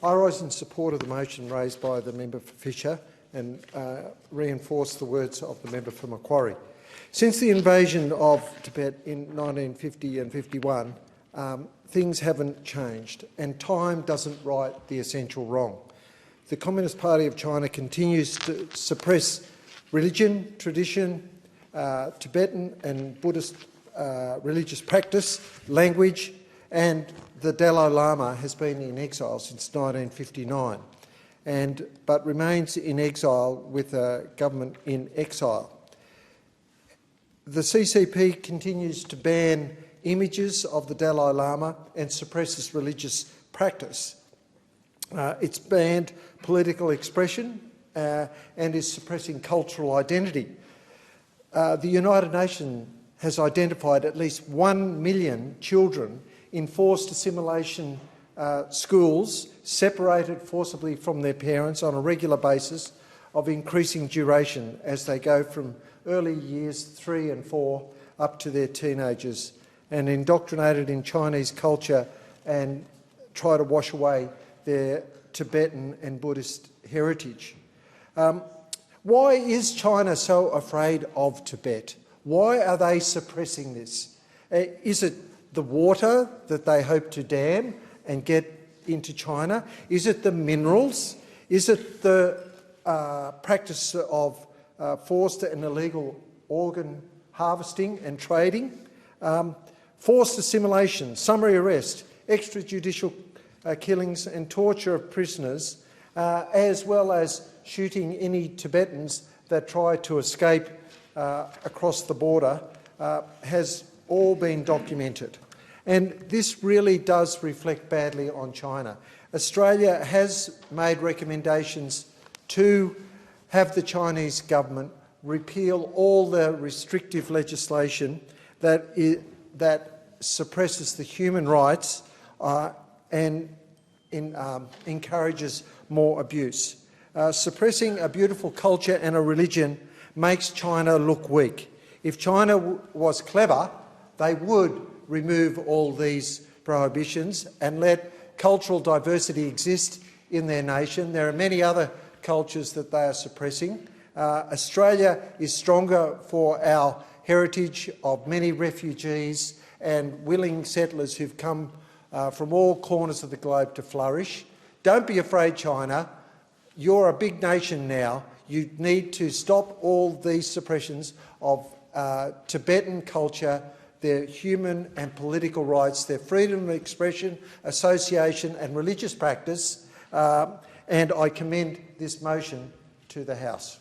I rise in support of the motion raised by the member for Fisher and reinforce the words of the member for Macquarie. Since the invasion of Tibet in 1950 and 51, things haven't changed, and time doesn't right the essential wrong. The Communist Party of China continues to suppress religion, tradition, Tibetan and Buddhist religious practice, language, and the Dalai Lama has been in exile since 1959, but remains in exile with a government in exile. The CCP continues to ban images of the Dalai Lama and suppresses religious practice. It's banned political expression and is suppressing cultural identity. The United Nations has identified at least 1 million children in forced assimilation schools, separated forcibly from their parents on a regular basis of increasing duration as they go from early years 3 and 4 up to their teenagers, and indoctrinated in Chinese culture and try to wash away their Tibetan and Buddhist heritage. Why is China so afraid of Tibet? Why are they suppressing this? Is it the water that they hope to dam and get into China? Is it the minerals? Is it the practice of forced and illegal organ harvesting and trading? Forced assimilation, summary arrest, extrajudicial killings and torture of prisoners, as well as shooting any Tibetans that try to escape across the border, has all been documented. And this really does reflect badly on China. Australia has made recommendations to have the Chinese government repeal all the restrictive legislation that suppresses the human rights and encourages more abuse. Suppressing a beautiful culture and a religion makes China look weak. If China was clever, they would remove all these prohibitions and let cultural diversity exist in their nation. There are many other cultures that they are suppressing. Australia is stronger for our heritage of many refugees and willing settlers who've come from all corners of the globe to flourish. Don't be afraid, China. You're a big nation now. You need to stop all these suppressions of Tibetan culture, their human and political rights, their freedom of expression, association and religious practice, and I commend this motion to the House.